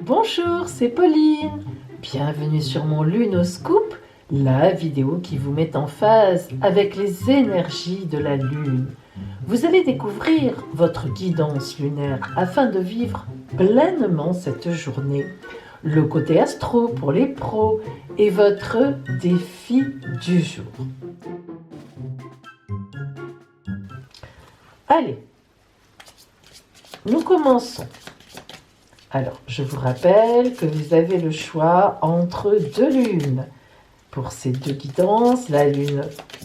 Bonjour, c'est Pauline. Bienvenue sur mon Lunoscope, la vidéo qui vous met en phase avec les énergies de la Lune. Vous allez découvrir votre guidance lunaire afin de vivre pleinement cette journée. Le côté astro pour les pros et votre défi du jour. Allez, nous commençons. Alors, je vous rappelle que vous avez le choix entre deux lunes. Pour ces deux guidances, la lune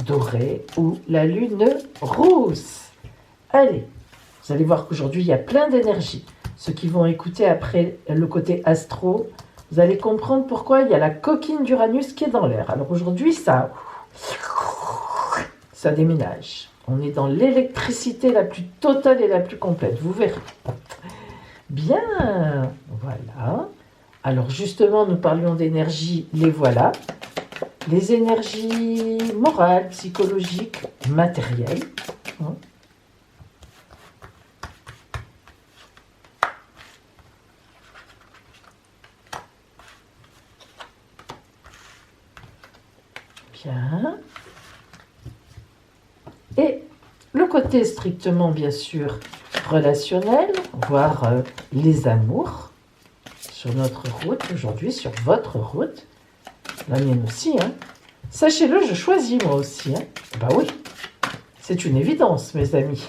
dorée ou la lune rousse. Allez, vous allez voir qu'aujourd'hui, il y a plein d'énergie. Ceux qui vont écouter après le côté astro, vous allez comprendre pourquoi il y a la coquine d'Uranus qui est dans l'air. Alors aujourd'hui, ça déménage. On est dans l'électricité la plus totale et la plus complète. Vous verrez. Bien, voilà. Alors justement, nous parlions d'énergie, les voilà. Les énergies morales, psychologiques, matérielles. Bien. Et le côté strictement, bien sûr, relationnel, voire les amours, sur notre route aujourd'hui, sur votre route, la mienne aussi. Sachez-le, je choisis moi aussi. Bah oui, c'est une évidence, mes amis.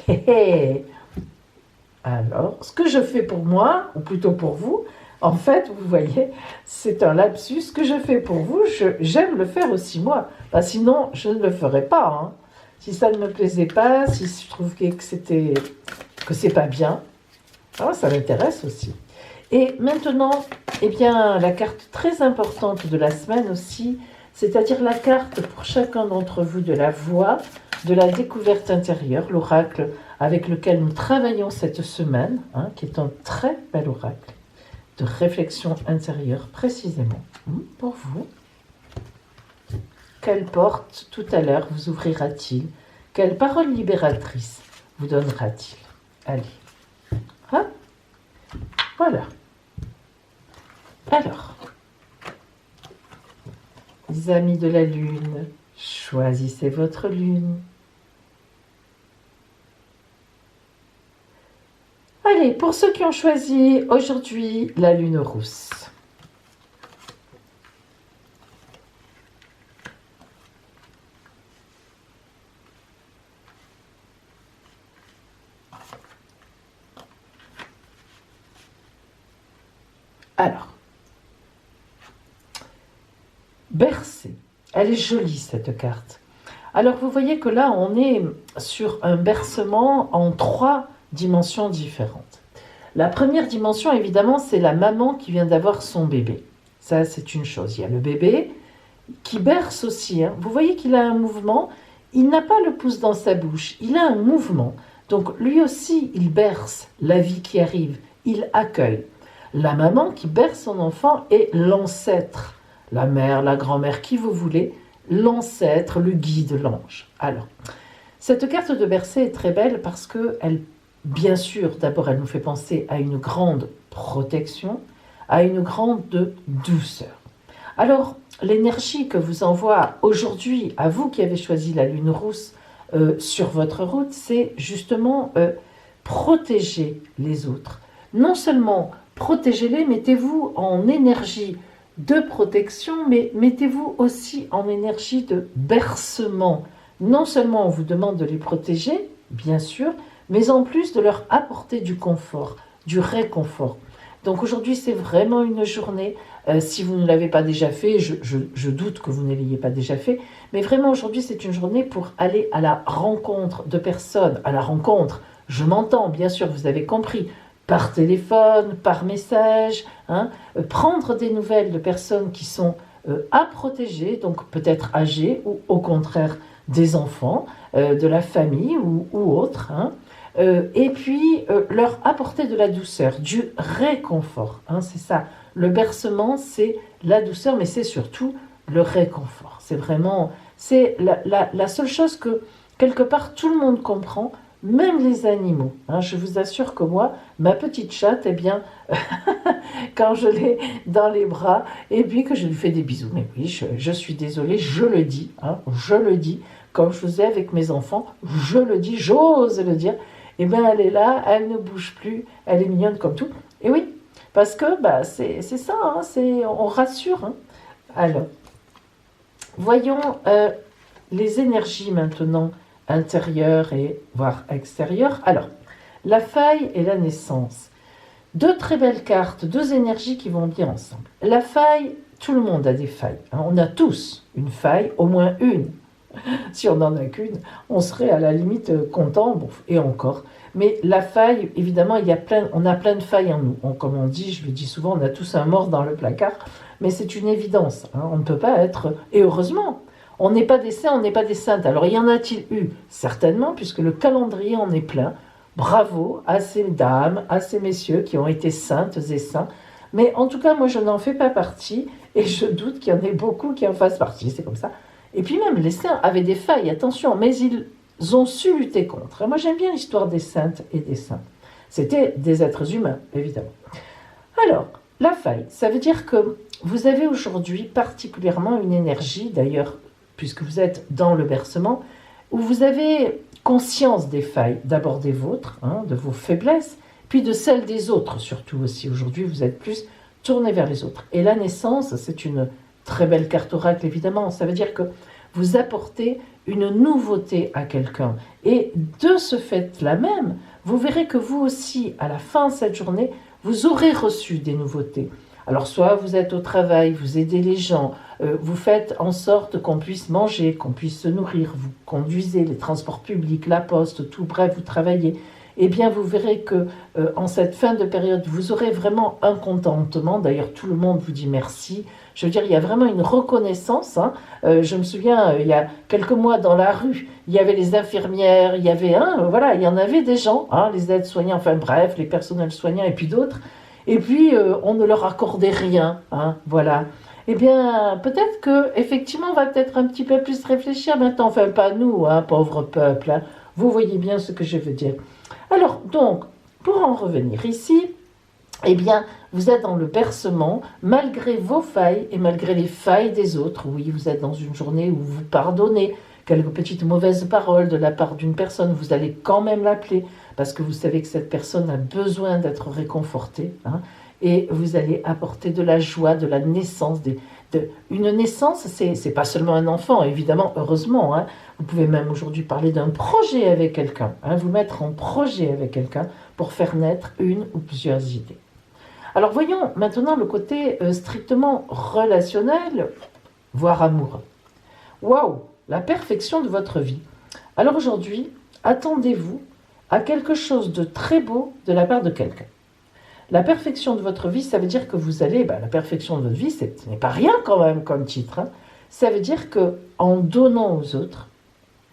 Alors, ce que je fais pour moi, ou plutôt pour vous, en fait, vous voyez, c'est un lapsus. Ce que je fais pour vous, j'aime le faire aussi moi. Bah, sinon, je ne le ferais pas. Si ça ne me plaisait pas, si je trouve que c'est pas bien, alors ça m'intéresse aussi. Et maintenant, eh bien, la carte très importante de la semaine aussi, c'est-à-dire la carte pour chacun d'entre vous de la voix, de la découverte intérieure, l'oracle avec lequel nous travaillons cette semaine, qui est un très bel oracle de réflexion intérieure précisément pour vous. Quelle porte tout à l'heure vous ouvrira-t-il? Quelle parole libératrice vous donnera-t-il? Allez. Voilà. Alors, les amis de la Lune, choisissez votre Lune. Allez, pour ceux qui ont choisi aujourd'hui la Lune rousse. Alors, bercé. Elle est jolie cette carte. Alors vous voyez que là on est sur un bercement en 3 dimensions différentes. La première dimension évidemment c'est la maman qui vient d'avoir son bébé. Ça c'est une chose. Il y a le bébé qui berce aussi. Vous voyez qu'il a un mouvement. Il n'a pas le pouce dans sa bouche. Il a un mouvement. Donc lui aussi il berce la vie qui arrive. Il accueille. La maman qui berce son enfant est l'ancêtre. La mère, la grand-mère, qui vous voulez, l'ancêtre, le guide, l'ange. Alors, cette carte de bercé est très belle parce que, bien sûr, d'abord, elle nous fait penser à une grande protection, à une grande douceur. Alors, l'énergie que vous envoie aujourd'hui, à vous qui avez choisi la lune rousse sur votre route, c'est justement protéger les autres. Non seulement protégez-les, mettez-vous en énergie de protection, mais mettez-vous aussi en énergie de bercement. Non seulement on vous demande de les protéger, bien sûr, mais en plus de leur apporter du confort, du réconfort. Donc aujourd'hui, c'est vraiment une journée, si vous ne l'avez pas déjà fait, je doute que vous ne l'ayez pas déjà fait, mais vraiment aujourd'hui, c'est une journée pour aller à la rencontre de personnes, à la rencontre, je m'entends, bien sûr, vous avez compris, par téléphone, par message, prendre des nouvelles de personnes qui sont à protéger, donc peut-être âgées ou au contraire des enfants, de la famille ou autres, et puis leur apporter de la douceur, du réconfort, c'est ça. Le bercement, c'est la douceur, mais c'est surtout le réconfort. C'est vraiment, c'est la seule chose que quelque part tout le monde comprend, même les animaux. Hein. Je vous assure que moi, ma petite chatte, eh bien, quand je l'ai dans les bras, et puis que je lui fais des bisous, mais oui, je suis désolée, je le dis, hein, je le dis, comme je faisais avec mes enfants, je le dis, j'ose le dire, eh bien, elle est là, elle ne bouge plus, elle est mignonne comme tout. Et oui, parce que bah, c'est ça, hein, on rassure. Hein. Alors, voyons les énergies maintenant intérieures et voire extérieures. Alors, la faille et la naissance. Deux très belles cartes, deux énergies qui vont bien ensemble. La faille, tout le monde a des failles. Hein. On a tous une faille, au moins une. Si on n'en a qu'une, on serait à la limite content, bon, et encore. Mais la faille, évidemment, on a plein de failles en nous. Comme on dit, je le dis souvent, on a tous un mort dans le placard, mais c'est une évidence. Hein. On ne peut pas être... Et heureusement, on n'est pas des saints, on n'est pas des saintes. Alors, y en a-t-il eu? Certainement, puisque le calendrier en est plein. Bravo à ces dames, à ces messieurs qui ont été saintes et saints. Mais en tout cas, moi, je n'en fais pas partie, et je doute qu'il y en ait beaucoup qui en fassent partie. C'est comme ça. Et puis même, les saints avaient des failles, attention, mais ils ont su lutter contre. Et moi, j'aime bien l'histoire des saintes et des saints. C'était des êtres humains, évidemment. Alors, la faille, ça veut dire que vous avez aujourd'hui particulièrement une énergie, d'ailleurs, puisque vous êtes dans le bercement, où vous avez conscience des failles, d'abord des vôtres, hein, de vos faiblesses, puis de celles des autres, surtout aussi. Aujourd'hui, vous êtes plus tourné vers les autres. Et la naissance, c'est une très belle carte oracle, évidemment. Ça veut dire que vous apportez une nouveauté à quelqu'un. Et de ce fait-là même, vous verrez que vous aussi, à la fin de cette journée, vous aurez reçu des nouveautés. Alors, soit vous êtes au travail, vous aidez les gens, vous faites en sorte qu'on puisse manger, qu'on puisse se nourrir, vous conduisez les transports publics, la poste, tout, bref, vous travaillez. Eh bien, vous verrez que en cette fin de période, vous aurez vraiment un contentement. D'ailleurs, tout le monde vous dit merci. Je veux dire, il y a vraiment une reconnaissance. Hein. Je me souviens, il y a quelques mois, dans la rue, il y avait les infirmières, il y avait voilà, il y en avait des gens, hein, les aides-soignants, enfin bref, les personnels soignants et puis d'autres. Et puis, on ne leur accordait rien. Hein, voilà. Eh bien, peut-être que effectivement, on va peut-être un petit peu plus réfléchir maintenant. Enfin, pas nous, hein, pauvre peuple. Hein. Vous voyez bien ce que je veux dire. Alors, donc, pour en revenir ici, eh bien, vous êtes dans le bercement, malgré vos failles et malgré les failles des autres. Oui, vous êtes dans une journée où vous pardonnez quelques petites mauvaises paroles de la part d'une personne. Vous allez quand même l'appeler parce que vous savez que cette personne a besoin d'être réconfortée. Hein, et vous allez apporter de la joie, de la naissance. Une naissance, c'est pas seulement un enfant, évidemment, heureusement. Hein, vous pouvez même aujourd'hui parler d'un projet avec quelqu'un, hein, vous mettre en projet avec quelqu'un pour faire naître une ou plusieurs idées. Alors voyons maintenant le côté strictement relationnel, voire amoureux. Waouh, la perfection de votre vie. Alors aujourd'hui, attendez-vous à quelque chose de très beau de la part de quelqu'un. La perfection de votre vie, ça veut dire que vous allez, la perfection de votre vie, ce n'est pas rien quand même comme titre. Hein. Ça veut dire que en donnant aux autres,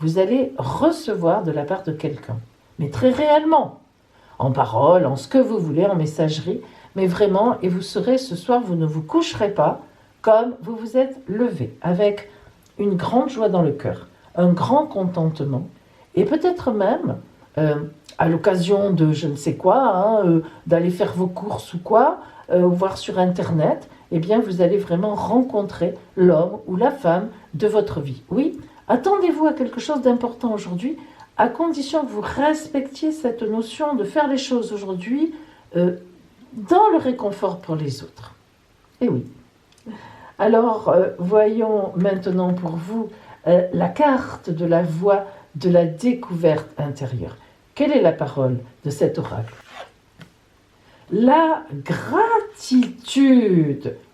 vous allez recevoir de la part de quelqu'un. Mais très réellement, en parole, en ce que vous voulez, en messagerie, mais vraiment, et vous serez ce soir, vous ne vous coucherez pas comme vous vous êtes levé, avec une grande joie dans le cœur, un grand contentement, et peut-être même, à l'occasion de je ne sais quoi, hein, d'aller faire vos courses ou quoi, voir sur Internet, eh bien vous allez vraiment rencontrer l'homme ou la femme de votre vie. Oui, attendez-vous à quelque chose d'important aujourd'hui, à condition que vous respectiez cette notion de faire les choses aujourd'hui dans le réconfort pour les autres. Et oui. Alors, voyons maintenant pour vous la carte de la voie de la découverte intérieure. Quelle est la parole de cet oracle? La gratitude.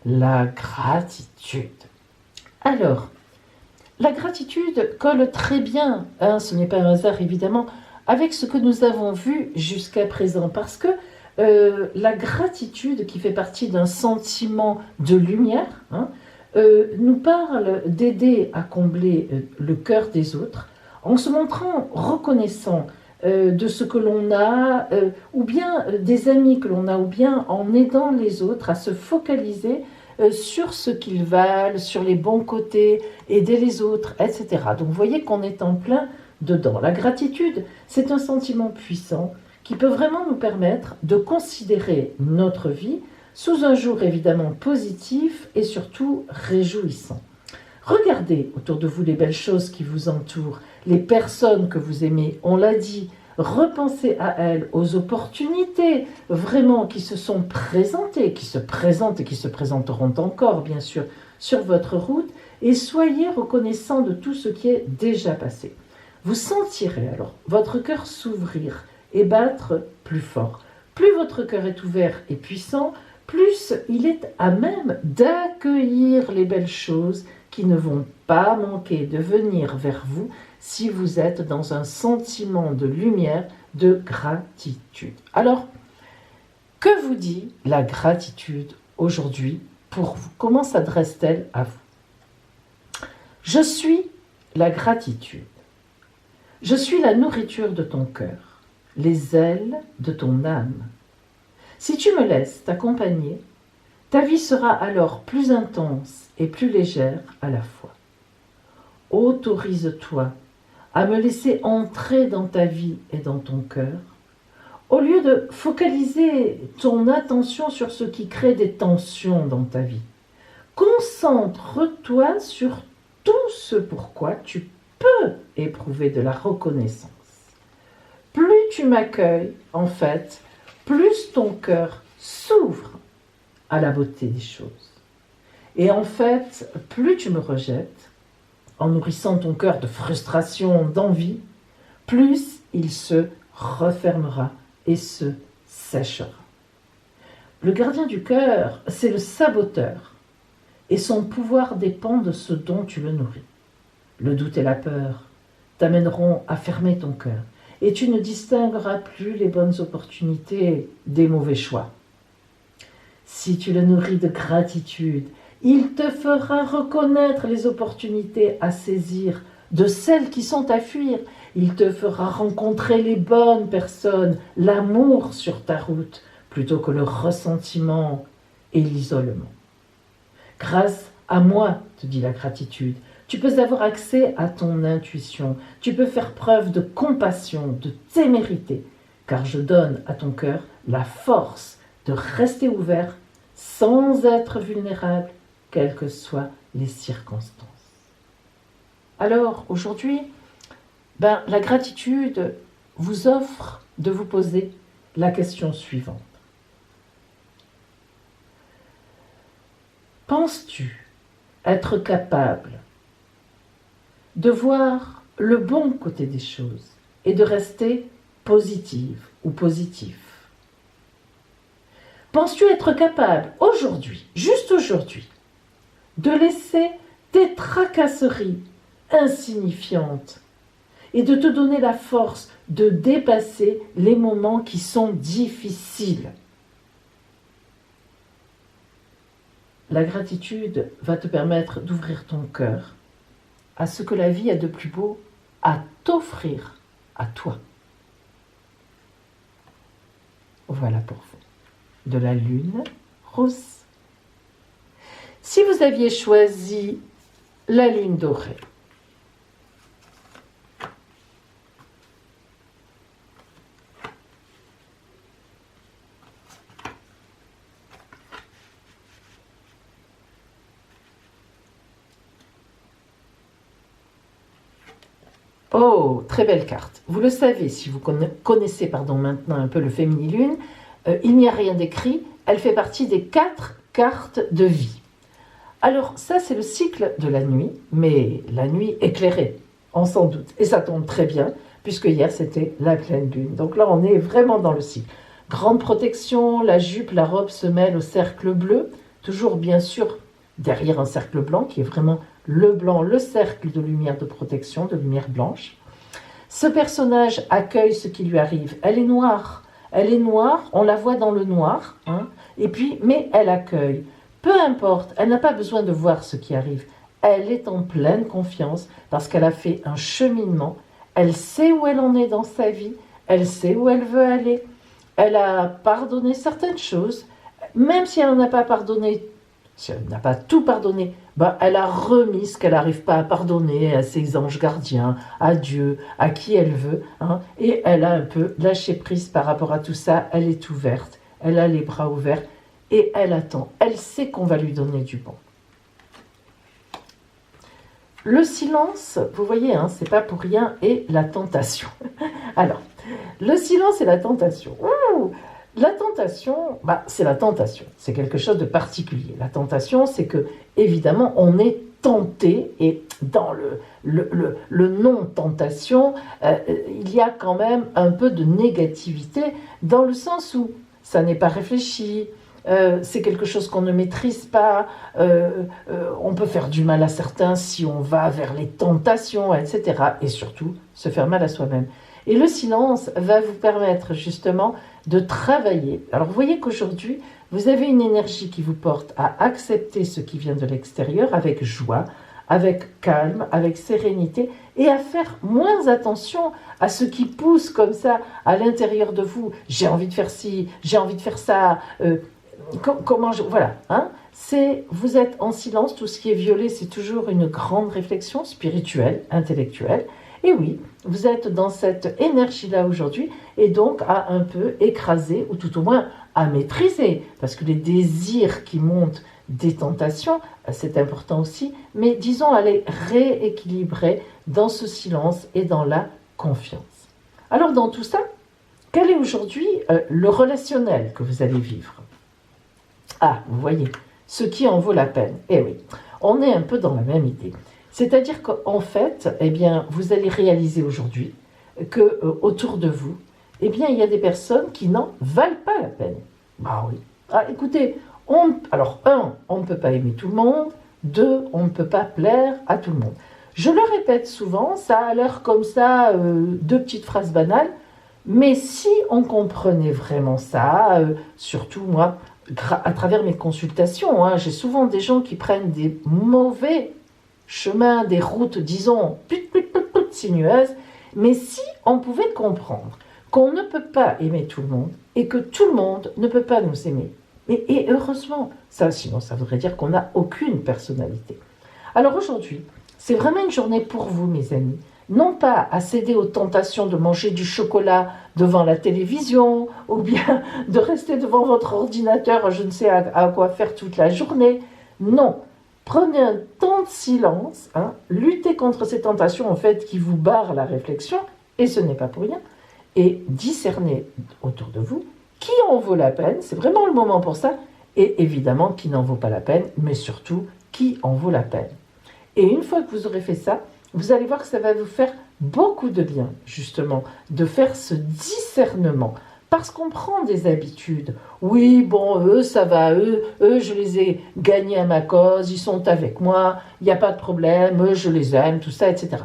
La gratitude. Alors, la gratitude colle très bien, hein, ce n'est pas un hasard évidemment, avec ce que nous avons vu jusqu'à présent, parce que la gratitude, qui fait partie d'un sentiment de lumière, hein, nous parle d'aider à combler le cœur des autres, en se montrant reconnaissant de ce que l'on a, ou bien des amis que l'on a, ou bien en aidant les autres à se focaliser sur ce qu'ils valent, sur les bons côtés, aider les autres, etc. Donc vous voyez qu'on est en plein dedans. La gratitude, c'est un sentiment puissant qui peut vraiment nous permettre de considérer notre vie sous un jour évidemment positif et surtout réjouissant. Regardez autour de vous les belles choses qui vous entourent, les personnes que vous aimez, on l'a dit, repensez à elles, aux opportunités vraiment qui se sont présentées, qui se présentent et qui se présenteront encore bien sûr sur votre route, et soyez reconnaissants de tout ce qui est déjà passé. Vous sentirez alors votre cœur s'ouvrir et battre plus fort. Plus votre cœur est ouvert et puissant, plus il est à même d'accueillir les belles choses qui ne vont pas manquer de venir vers vous si vous êtes dans un sentiment de lumière, de gratitude. Alors, que vous dit la gratitude aujourd'hui pour vous? Comment s'adresse-t-elle à vous? Je suis la gratitude. Je suis la nourriture de ton cœur, les ailes de ton âme. Si tu me laisses t'accompagner, ta vie sera alors plus intense et plus légère à la fois. Autorise-toi à me laisser entrer dans ta vie et dans ton cœur, au lieu de focaliser ton attention sur ce qui crée des tensions dans ta vie. Concentre-toi sur tout ce pourquoi tu peux éprouver de la reconnaissance. Plus tu m'accueilles, en fait, plus ton cœur s'ouvre à la beauté des choses. Et en fait, plus tu me rejettes, en nourrissant ton cœur de frustration, d'envie, plus il se refermera et se sèchera. Le gardien du cœur, c'est le saboteur, et son pouvoir dépend de ce dont tu le nourris. Le doute et la peur t'amèneront à fermer ton cœur, et tu ne distingueras plus les bonnes opportunités des mauvais choix. Si tu le nourris de gratitude, il te fera reconnaître les opportunités à saisir, de celles qui sont à fuir. Il te fera rencontrer les bonnes personnes, l'amour sur ta route, plutôt que le ressentiment et l'isolement. Grâce à moi, te dit la gratitude, tu peux avoir accès à ton intuition, tu peux faire preuve de compassion, de témérité, car je donne à ton cœur la force de rester ouvert sans être vulnérable, quelles que soient les circonstances. Alors, aujourd'hui, la gratitude vous offre de vous poser la question suivante. Penses-tu être capable de voir le bon côté des choses et de rester positive ou positif? Penses-tu être capable aujourd'hui, juste aujourd'hui, de laisser tes tracasseries insignifiantes et de te donner la force de dépasser les moments qui sont difficiles? La gratitude va te permettre d'ouvrir ton cœur à ce que la vie a de plus beau à t'offrir à toi. Voilà pour vous. De la lune rose. Si vous aviez choisi la lune dorée, oh, très belle carte. Vous le savez, si vous connaissez maintenant un peu le féminilune, il n'y a rien d'écrit, elle fait partie des 4 cartes de vie. Alors ça, c'est le cycle de la nuit, mais la nuit éclairée, on s'en doute. Et ça tombe très bien, puisque hier, c'était la pleine lune. Donc là, on est vraiment dans le cycle. Grande protection, la jupe, la robe se mêlent au cercle bleu, toujours bien sûr derrière un cercle blanc, qui est vraiment le blanc, le cercle de lumière de protection, de lumière blanche. Ce personnage accueille ce qui lui arrive. Elle est noire, on la voit dans le noir, et puis, mais elle accueille. Peu importe, elle n'a pas besoin de voir ce qui arrive. Elle est en pleine confiance parce qu'elle a fait un cheminement. Elle sait où elle en est dans sa vie, elle sait où elle veut aller. Elle a pardonné certaines choses, même si elle n'en a pas pardonné Si elle n'a pas tout pardonné, ben, elle a remis ce qu'elle n'arrive pas à pardonner à ses anges gardiens, à Dieu, à qui elle veut, hein, et elle a un peu lâché prise par rapport à tout ça, elle est ouverte, elle a les bras ouverts, et elle attend, elle sait qu'on va lui donner du bon. Le silence, vous voyez, hein, c'est pas pour rien, et la tentation. Alors, le silence et la tentation. Ouh, la tentation, bah, c'est la tentation. C'est quelque chose de particulier. La tentation, c'est que, évidemment, on est tenté, et dans le non-tentation, il y a quand même un peu de négativité, dans le sens où ça n'est pas réfléchi, c'est quelque chose qu'on ne maîtrise pas, on peut faire du mal à certains si on va vers les tentations, etc. Et surtout, se faire mal à soi-même. Et le silence va vous permettre justement de travailler. Alors vous voyez qu'aujourd'hui, vous avez une énergie qui vous porte à accepter ce qui vient de l'extérieur avec joie, avec calme, avec sérénité, et à faire moins attention à ce qui pousse comme ça à l'intérieur de vous. J'ai envie de faire ci, j'ai envie de faire ça. Voilà, hein, vous êtes en silence, tout ce qui est violé, c'est toujours une grande réflexion spirituelle, intellectuelle. Et oui, vous êtes dans cette énergie-là aujourd'hui, et donc à un peu écraser, ou tout au moins à maîtriser, parce que les désirs qui montent des tentations, c'est important aussi, mais disons à les rééquilibrer dans ce silence et dans la confiance. Alors dans tout ça, quel est aujourd'hui le relationnel que vous allez vivre ? Ah, vous voyez, ce qui en vaut la peine. Eh oui, on est un peu dans la même idée. C'est-à-dire qu'en fait, eh bien, vous allez réaliser aujourd'hui que autour de vous, eh bien, il y a des personnes qui n'en valent pas la peine. Bah oui. Ah, écoutez, alors on ne peut pas aimer tout le monde. 2, on ne peut pas plaire à tout le monde. Je le répète souvent, ça a l'air comme ça, 2 petites phrases banales, mais si on comprenait vraiment ça, surtout moi, à travers mes consultations, hein, j'ai souvent des gens qui prennent des mauvais chemins, des routes, disons, sinueuses, mais si on pouvait comprendre qu'on ne peut pas aimer tout le monde et que tout le monde ne peut pas nous aimer, et heureusement, ça, sinon ça voudrait dire qu'on n'a aucune personnalité. Alors aujourd'hui, c'est vraiment une journée pour vous, mes amis, non pas à céder aux tentations de manger du chocolat devant la télévision, ou bien de rester devant votre ordinateur, je ne sais à quoi faire toute la journée. Non, prenez un temps de silence, hein, luttez contre ces tentations en fait qui vous barrent la réflexion, et ce n'est pas pour rien, et discernez autour de vous qui en vaut la peine, c'est vraiment le moment pour ça, et évidemment qui n'en vaut pas la peine, mais surtout qui en vaut la peine. Et une fois que vous aurez fait ça, vous allez voir que ça va vous faire beaucoup de bien, justement, de faire ce discernement. Parce qu'on prend des habitudes. Oui, bon, eux, ça va, eux, je les ai gagnés à ma cause, ils sont avec moi, il n'y a pas de problème, eux, je les aime, tout ça, etc.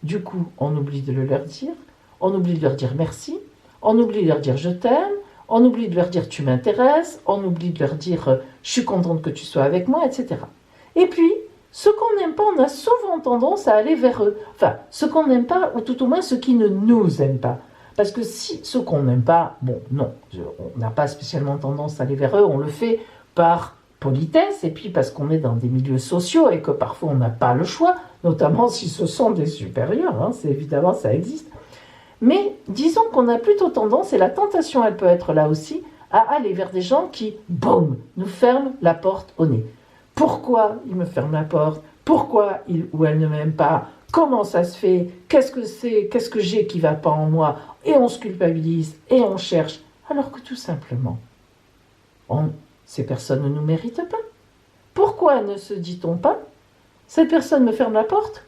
Du coup, on oublie de le leur dire, on oublie de leur dire merci, on oublie de leur dire je t'aime, on oublie de leur dire tu m'intéresses, on oublie de leur dire je suis contente que tu sois avec moi, etc. Et puis, ce qu'on n'aime pas, on a souvent tendance à aller vers eux. Enfin, ce qu'on n'aime pas, ou tout au moins ce qui ne nous aime pas. Parce que si ce qu'on n'aime pas, bon, non, on n'a pas spécialement tendance à aller vers eux, on le fait par politesse, et puis parce qu'on est dans des milieux sociaux et que parfois on n'a pas le choix, notamment si ce sont des supérieurs, hein, c'est évidemment, ça existe. Mais disons qu'on a plutôt tendance, et la tentation elle peut être là aussi, à aller vers des gens qui, boum, nous ferment la porte au nez. Pourquoi il me ferme la porte? Pourquoi il ou elle ne m'aime pas? Comment ça se fait? Qu'est-ce que c'est? Qu'est-ce que j'ai qui ne va pas en moi? Et on se culpabilise, et on cherche. Alors que tout simplement, ces personnes ne nous méritent pas. Pourquoi ne se dit-on pas? Cette personne me ferme la porte?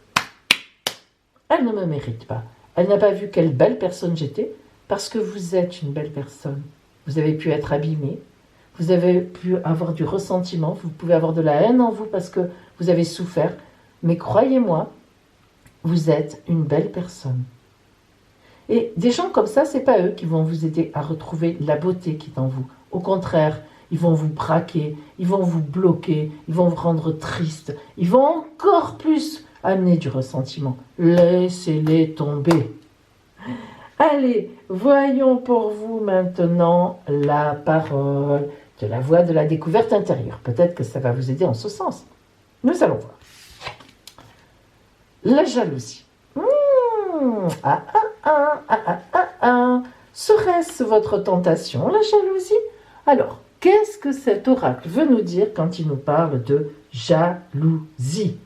Elle ne me mérite pas. Elle n'a pas vu quelle belle personne j'étais, parce que vous êtes une belle personne. Vous avez pu être abîmé. Vous avez pu avoir du ressentiment, vous pouvez avoir de la haine en vous parce que vous avez souffert. Mais croyez-moi, vous êtes une belle personne. Et des gens comme ça, c'est pas eux qui vont vous aider à retrouver la beauté qui est en vous. Au contraire, ils vont vous braquer, ils vont vous bloquer, ils vont vous rendre triste, ils vont encore plus amener du ressentiment. Laissez-les tomber. Allez, voyons pour vous maintenant la parole de la voie de la découverte intérieure. Peut-être que ça va vous aider en ce sens. Nous allons voir. La jalousie. Serait-ce votre tentation, la jalousie? Alors, qu'est-ce que cet oracle veut nous dire quand il nous parle de jalousie?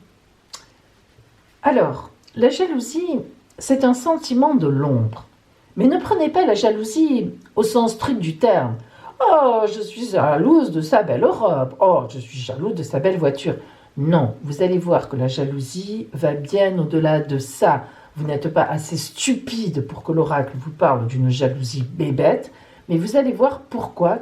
Alors, la jalousie, c'est un sentiment de l'ombre. Mais ne prenez pas la jalousie au sens strict du terme. Oh, je suis jalouse de sa belle robe. Oh, je suis jaloux de sa belle voiture. Non, vous allez voir que la jalousie va bien au-delà de ça. Vous n'êtes pas assez stupide pour que l'oracle vous parle d'une jalousie bébête, mais vous allez voir pourquoi,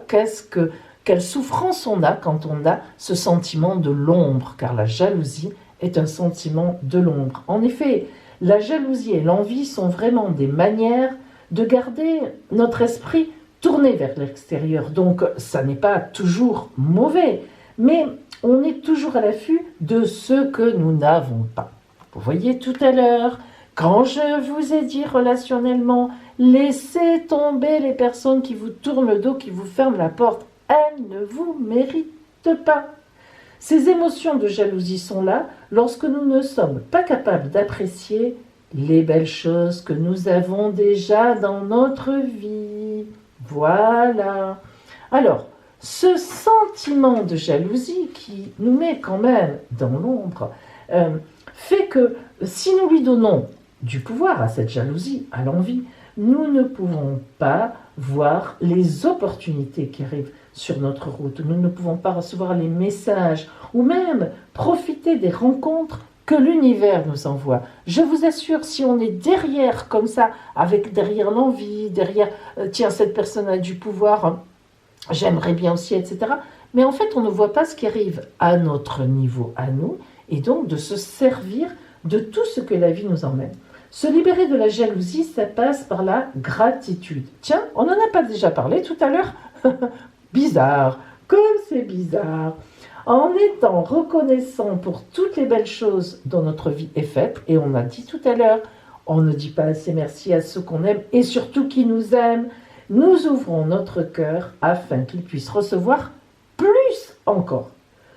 quelle souffrance on a quand on a ce sentiment de l'ombre, car la jalousie est un sentiment de l'ombre. En effet, la jalousie et l'envie sont vraiment des manières de garder notre esprit tourné vers l'extérieur. Donc, ça n'est pas toujours mauvais, mais on est toujours à l'affût de ce que nous n'avons pas. Vous voyez tout à l'heure, quand je vous ai dit relationnellement, laissez tomber les personnes qui vous tournent le dos, qui vous ferment la porte. Elles ne vous méritent pas. Ces émotions de jalousie sont là lorsque nous ne sommes pas capables d'apprécier les belles choses que nous avons déjà dans notre vie. Voilà. Alors, ce sentiment de jalousie qui nous met quand même dans l'ombre fait que si nous lui donnons du pouvoir à cette jalousie, à l'envie, nous ne pouvons pas voir les opportunités qui arrivent sur notre route. Nous ne pouvons pas recevoir les messages ou même profiter des rencontres que l'univers nous envoie. Je vous assure, si on est derrière comme ça, derrière l'envie, derrière tiens, cette personne a du pouvoir, j'aimerais bien aussi, etc. Mais en fait, on ne voit pas ce qui arrive à notre niveau, à nous, et donc de se servir de tout ce que la vie nous emmène. Se libérer de la jalousie, ça passe par la gratitude. Tiens, on n'en a pas déjà parlé tout à l'heure? Bizarre, comme c'est bizarre. En étant reconnaissant pour toutes les belles choses dont notre vie est faite, et on a dit tout à l'heure, on ne dit pas assez merci à ceux qu'on aime et surtout qui nous aiment, nous ouvrons notre cœur afin qu'ils puissent recevoir plus encore.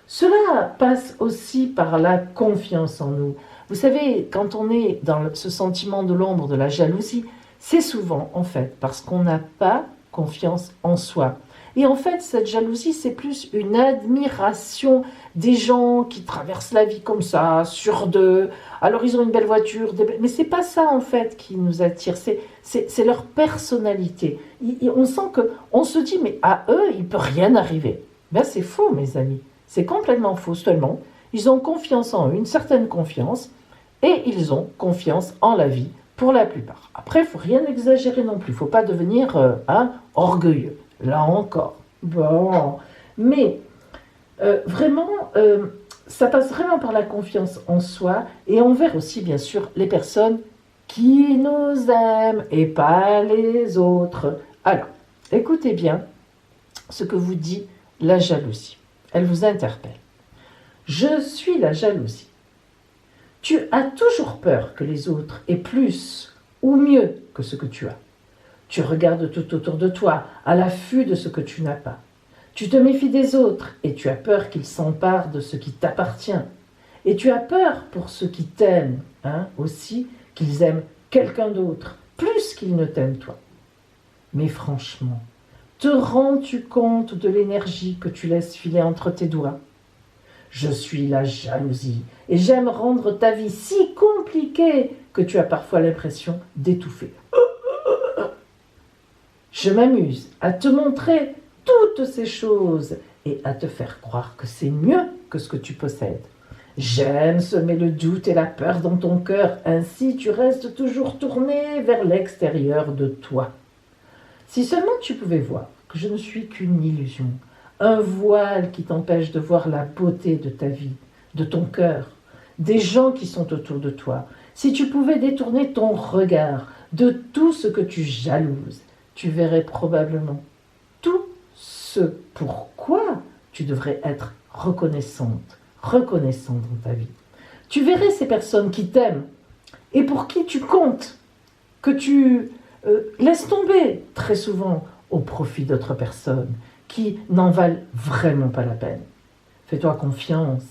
Cela passe aussi par la confiance en nous. Vous savez, quand on est dans ce sentiment de l'ombre, de la jalousie, c'est souvent en fait parce qu'on n'a pas confiance en soi. Et en fait, cette jalousie, c'est plus une admiration des gens qui traversent la vie comme ça, sur deux. Alors, ils ont une belle voiture, mais c'est pas ça, en fait, qui nous attire. C'est leur personnalité. On sent on se dit, mais à eux, il ne peut rien arriver. Ben, c'est faux, mes amis. C'est complètement faux. Seulement, ils ont confiance en eux, une certaine confiance, et ils ont confiance en la vie, pour la plupart. Après, il ne faut rien exagérer non plus. Il ne faut pas devenir orgueilleux. Là encore. Bon. Mais vraiment, ça passe vraiment par la confiance en soi et envers aussi, bien sûr, les personnes qui nous aiment et pas les autres. Alors, écoutez bien ce que vous dit la jalousie. Elle vous interpelle. Je suis la jalousie. Tu as toujours peur que les autres aient plus ou mieux que ce que tu as. Tu regardes tout autour de toi, à l'affût de ce que tu n'as pas. Tu te méfies des autres et tu as peur qu'ils s'emparent de ce qui t'appartient. Et tu as peur pour ceux qui t'aiment, aussi, qu'ils aiment quelqu'un d'autre, plus qu'ils ne t'aiment toi. Mais franchement, te rends-tu compte de l'énergie que tu laisses filer entre tes doigts? Je suis la jalousie et j'aime rendre ta vie si compliquée que tu as parfois l'impression d'étouffer. Je m'amuse à te montrer toutes ces choses et à te faire croire que c'est mieux que ce que tu possèdes. J'aime semer le doute et la peur dans ton cœur, ainsi tu restes toujours tourné vers l'extérieur de toi. Si seulement tu pouvais voir que je ne suis qu'une illusion, un voile qui t'empêche de voir la beauté de ta vie, de ton cœur, des gens qui sont autour de toi, si tu pouvais détourner ton regard de tout ce que tu jalouses, tu verrais probablement tout ce pourquoi tu devrais être reconnaissant dans ta vie. Tu verrais ces personnes qui t'aiment et pour qui tu comptes, que tu laisses tomber très souvent au profit d'autres personnes qui n'en valent vraiment pas la peine. Fais-toi confiance.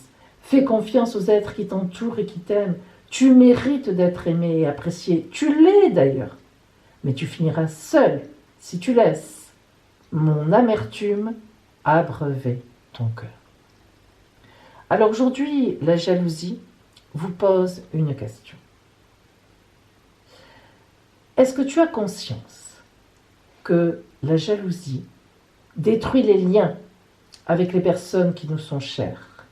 Fais confiance aux êtres qui t'entourent et qui t'aiment. Tu mérites d'être aimé et apprécié. Tu l'es d'ailleurs. Mais tu finiras seul si tu laisses mon amertume abreuver ton cœur. Alors aujourd'hui, la jalousie vous pose une question. Est-ce que tu as conscience que la jalousie détruit les liens avec les personnes qui nous sont chères,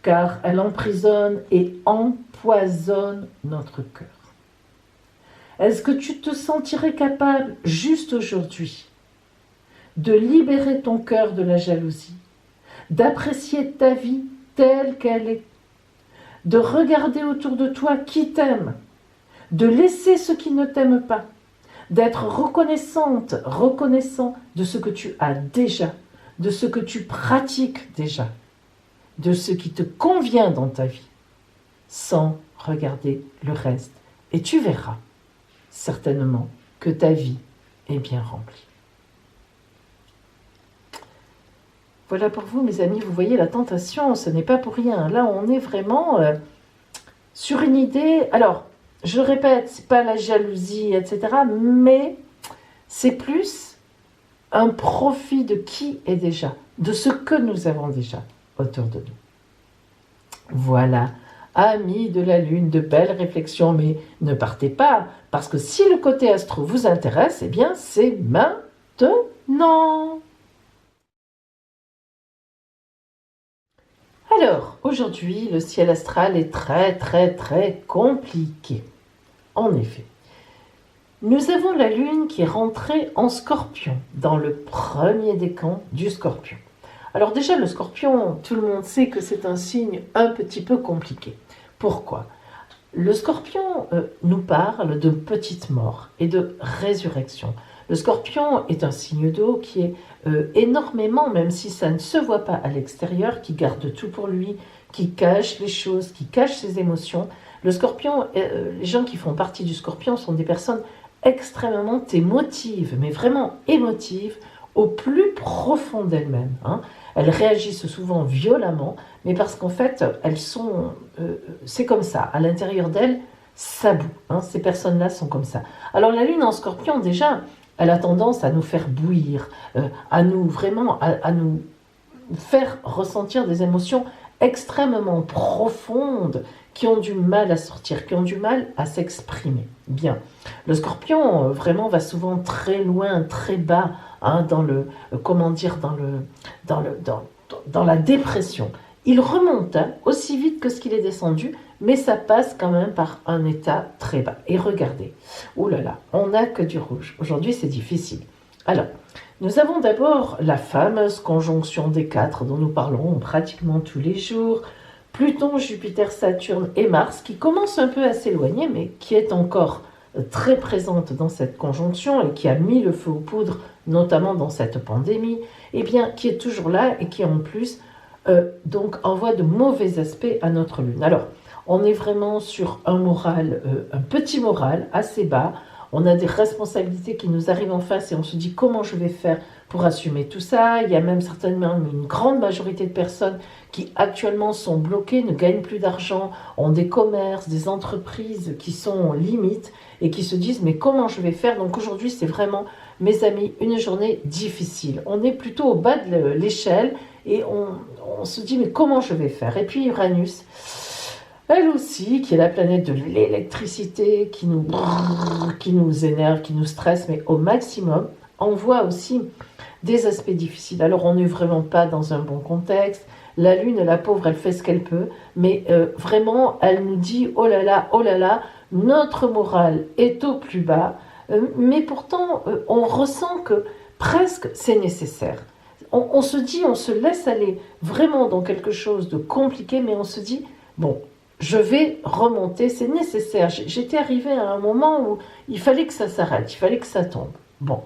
car elle emprisonne et empoisonne notre cœur? Est-ce que tu te sentirais capable, juste aujourd'hui, de libérer ton cœur de la jalousie, d'apprécier ta vie telle qu'elle est, de regarder autour de toi qui t'aime, de laisser ceux qui ne t'aiment pas, d'être reconnaissant de ce que tu as déjà, de ce que tu pratiques déjà, de ce qui te convient dans ta vie, sans regarder le reste. Et tu verras certainement que ta vie est bien remplie. Voilà pour vous, mes amis, vous voyez la tentation, ce n'est pas pour rien. Là, on est vraiment sur une idée. Alors, je répète, c'est pas la jalousie, etc., mais c'est plus un profit de qui est déjà, de ce que nous avons déjà autour de nous. Voilà, amis de la Lune, de belles réflexions, mais ne partez pas, parce que si le côté astro vous intéresse, eh bien, c'est maintenant. Alors, aujourd'hui, le ciel astral est très compliqué. En effet, nous avons la Lune qui est rentrée en Scorpion, dans le premier décan du Scorpion. Alors déjà, le Scorpion, tout le monde sait que c'est un signe un petit peu compliqué. Pourquoi ? Le Scorpion nous parle de petite mort et de résurrection. Le Scorpion est un signe d'eau qui est énormément, même si ça ne se voit pas à l'extérieur, qui garde tout pour lui, qui cache les choses, qui cache ses émotions. Le Scorpion, les gens qui font partie du Scorpion sont des personnes extrêmement émotives, mais vraiment émotives, au plus profond d'elles-mêmes. Elles réagissent souvent violemment, mais parce qu'en fait, elles sont... c'est comme ça, à l'intérieur d'elles, ça bout. Ces personnes-là sont comme ça. Alors la Lune en Scorpion, déjà, elle a tendance à nous faire bouillir, à nous faire ressentir des émotions extrêmement profondes qui ont du mal à sortir, qui ont du mal à s'exprimer. Bien, le Scorpion vraiment va souvent très loin, très bas, dans le, dans la dépression. Il remonte aussi vite que ce qu'il est descendu, mais ça passe quand même par un état très bas. Et regardez, oh là là, on n'a que du rouge. Aujourd'hui, c'est difficile. Alors, nous avons d'abord la fameuse conjonction des 4 dont nous parlerons pratiquement tous les jours. Pluton, Jupiter, Saturne et Mars qui commence un peu à s'éloigner, mais qui est encore très présente dans cette conjonction et qui a mis le feu aux poudres, notamment dans cette pandémie, et bien qui est toujours là et qui en plus donc envoie de mauvais aspects à notre Lune. Alors, on est vraiment sur un moral, un petit moral assez bas. On a des responsabilités qui nous arrivent en face et on se dit comment je vais faire pour assumer tout ça. Il y a même certainement une grande majorité de personnes qui actuellement sont bloquées, ne gagnent plus d'argent, ont des commerces, des entreprises qui sont limites et qui se disent mais comment je vais faire. Donc aujourd'hui c'est vraiment, mes amis, une journée difficile. On est plutôt au bas de l'échelle et on se dit mais comment je vais faire. Et puis Uranus, elle aussi, qui est la planète de l'électricité, qui nous énerve, qui nous stresse, mais au maximum, envoie aussi des aspects difficiles. Alors, on n'est vraiment pas dans un bon contexte. La Lune, la pauvre, elle fait ce qu'elle peut, mais vraiment, elle nous dit, oh là là, notre morale est au plus bas, mais pourtant, on ressent que presque c'est nécessaire. On se dit, on se laisse aller vraiment dans quelque chose de compliqué, mais on se dit, bon, je vais remonter, c'est nécessaire. J'étais arrivée à un moment où il fallait que ça s'arrête, il fallait que ça tombe. Bon,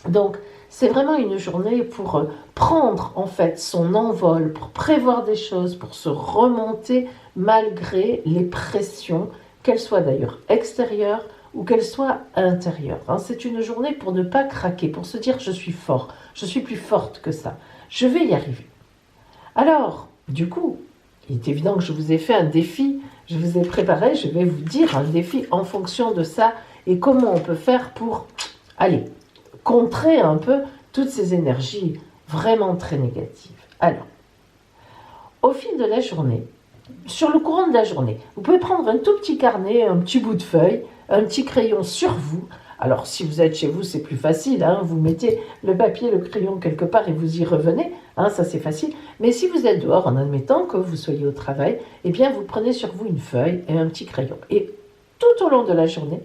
donc c'est vraiment une journée pour prendre en fait son envol, pour prévoir des choses, pour se remonter malgré les pressions, qu'elles soient d'ailleurs extérieures ou qu'elles soient intérieures. C'est une journée pour ne pas craquer, pour se dire je suis fort, je suis plus forte que ça, je vais y arriver. Alors, du coup, il est évident que je vous ai fait un défi, je vous ai préparé, je vais vous dire un défi en fonction de ça et comment on peut faire pour, allez, contrer un peu toutes ces énergies vraiment très négatives. Alors, au fil de la journée, sur le courant de la journée, vous pouvez prendre un tout petit carnet, un petit bout de feuille, un petit crayon sur vous. Alors, si vous êtes chez vous, c'est plus facile, hein, vous mettez le papier, le crayon quelque part et vous y revenez, hein, ça c'est facile. Mais si vous êtes dehors, en admettant que vous soyez au travail, eh bien, vous prenez sur vous une feuille et un petit crayon. Et tout au long de la journée,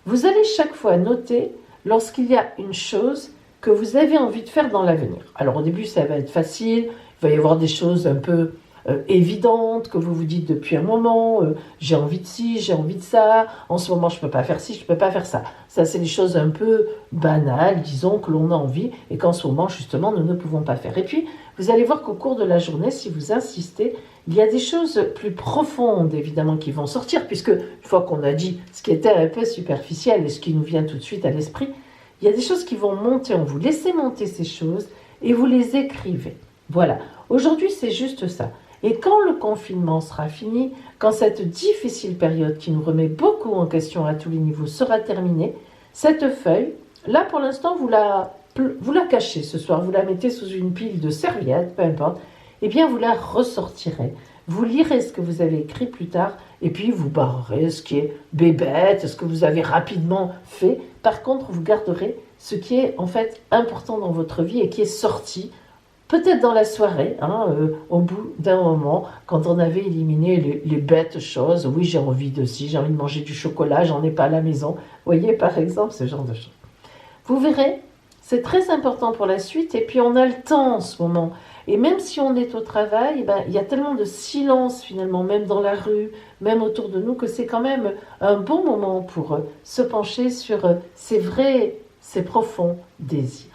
vous allez chaque fois noter lorsqu'il y a une chose que vous avez envie de faire dans l'avenir. Alors, au début, ça va être facile, il va y avoir des choses un peu évidente, que vous vous dites depuis un moment, j'ai envie de ci, j'ai envie de ça, en ce moment je ne peux pas faire ci, je ne peux pas faire ça. Ça, c'est des choses un peu banales, disons, que l'on a envie et qu'en ce moment, justement, nous ne pouvons pas faire. Et puis, vous allez voir qu'au cours de la journée, si vous insistez, il y a des choses plus profondes, évidemment, qui vont sortir, puisque, une fois qu'on a dit ce qui était un peu superficiel et ce qui nous vient tout de suite à l'esprit, il y a des choses qui vont monter en vous. Laissez monter ces choses et vous les écrivez. Voilà. Aujourd'hui, c'est juste ça. Et quand le confinement sera fini, quand cette difficile période qui nous remet beaucoup en question à tous les niveaux sera terminée, cette feuille, là pour l'instant vous la cachez ce soir, vous la mettez sous une pile de serviettes, peu importe, et bien vous la ressortirez. Vous lirez ce que vous avez écrit plus tard et puis vous barrerez ce qui est bébête, ce que vous avez rapidement fait. Par contre, vous garderez ce qui est en fait important dans votre vie et qui est sorti peut-être dans la soirée, hein, au bout d'un moment, quand on avait éliminé les bêtes choses. Oui, j'ai envie de ci, j'ai envie de manger du chocolat, j'en ai pas à la maison. Vous voyez, par exemple, ce genre de choses. Vous verrez, c'est très important pour la suite. Et puis, on a le temps en ce moment. Et même si on est au travail, ben, il y a tellement de silence finalement, même dans la rue, même autour de nous, que c'est quand même un bon moment pour se pencher sur ces vrais, ces profonds désirs.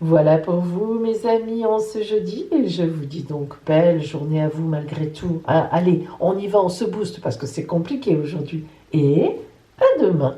Voilà pour vous, mes amis, en ce jeudi. Et je vous dis donc belle journée à vous malgré tout. Allez, on y va, on se booste parce que c'est compliqué aujourd'hui. Et à demain.